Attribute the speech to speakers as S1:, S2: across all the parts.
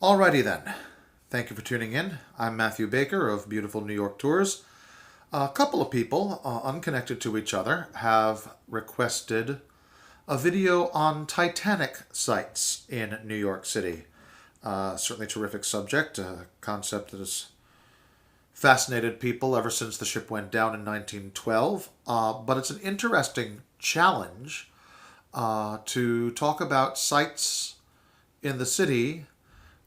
S1: Alrighty then. Thank you for tuning in. I'm Matthew Baker of Beautiful New York Tours. A couple of people, unconnected to each other, have requested a video on Titanic sites in New York City. Certainly a terrific subject, a concept that has fascinated people ever since the ship went down in 1912. But it's an interesting challenge to talk about sites in the city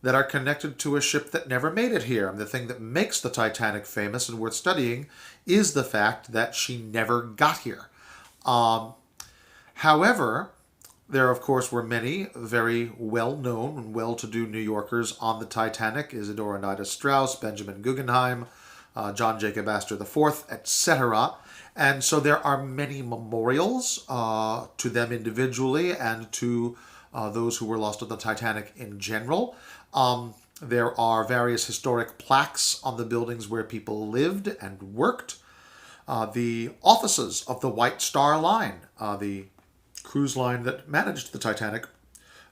S1: that are connected to a ship that never made it here. And the thing that makes the Titanic famous and worth studying is the fact that she never got here. However, there, of course, were many very well-known and well-to-do New Yorkers on the Titanic: Isadora Nida Strauss, Benjamin Guggenheim, John Jacob Astor IV, etc. And so there are many memorials to them individually and to those who were lost on the Titanic in general. There are various historic plaques on the buildings where people lived and worked. The offices of the White Star Line, the cruise line that managed the Titanic,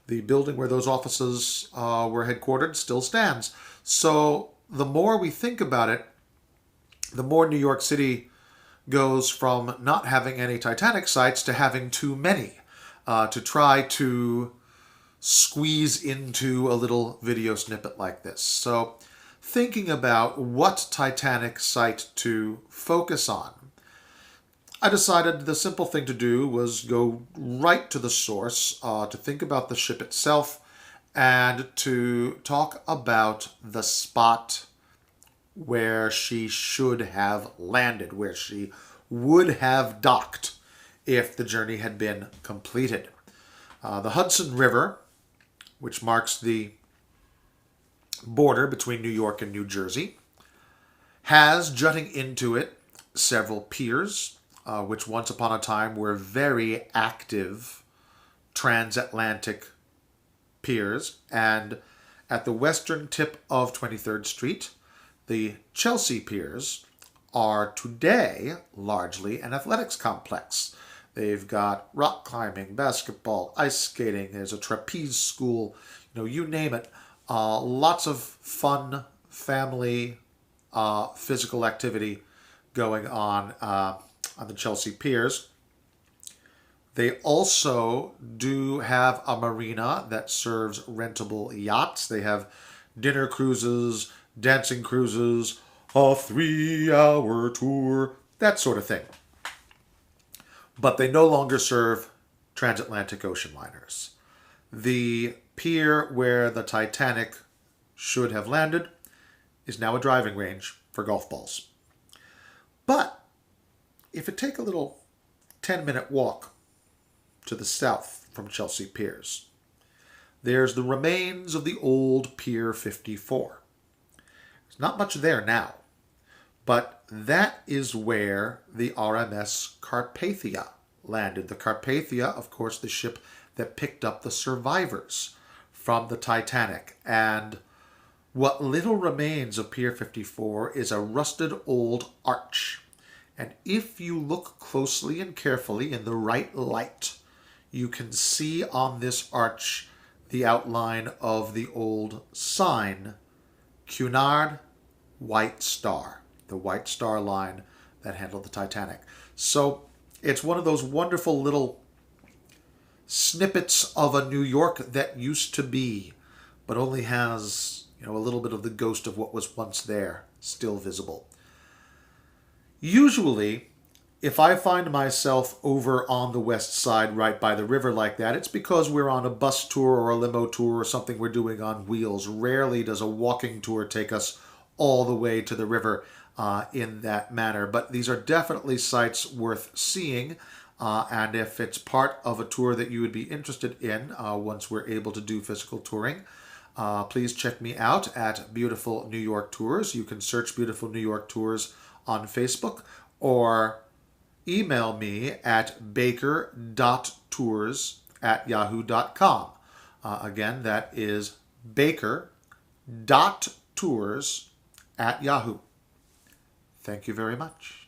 S1: the building where those offices were headquartered still stands. So the more we think about it, the more New York City goes from not having any Titanic sites to having too many, to try to squeeze into a little video snippet like this. So thinking about what Titanic site to focus on, I decided the simple thing to do was go right to the source, to think about the ship itself and to talk about the spot where she should have landed, where she would have docked if the journey had been completed. The Hudson River, which marks the border between New York and New Jersey, has jutting into it several piers, which once upon a time were very active transatlantic piers. And at the western tip of 23rd Street, the Chelsea piers are today largely an athletics complex. They've got rock climbing, basketball, ice skating. There's a trapeze school, you name it. Lots of fun, family, physical activity going on the Chelsea piers. They also do have a marina that serves rentable yachts. They have dinner cruises, dancing cruises, a 3-hour tour, that sort of thing. But they no longer serve transatlantic ocean liners. The pier where the Titanic should have landed is now a driving range for golf balls. But if you take a little 10-minute walk to the south from Chelsea Piers, there's the remains of the old Pier 54. There's not much there now, but that is where the RMS Carpathia landed. The Carpathia, of course, the ship that picked up the survivors from the Titanic. And what little remains of Pier 54 is a rusted old arch. And if you look closely and carefully in the right light, you can see on this arch the outline of the old sign, Cunard White Star, the White Star Line that handled the Titanic. So it's one of those wonderful little snippets of a New York that used to be, but only has, a little bit of the ghost of what was once there still visible. Usually, if I find myself over on the west side right by the river like that, it's because we're on a bus tour or a limo tour or something we're doing on wheels. Rarely does a walking tour take us all the way to the river in that manner. But these are definitely sites worth seeing. And if it's part of a tour that you would be interested in once we're able to do physical touring, please check me out at Beautiful New York Tours. You can search Beautiful New York Tours on Facebook or email me at baker.tours@yahoo.com. Again, that is baker.tours@yahoo. Thank you very much.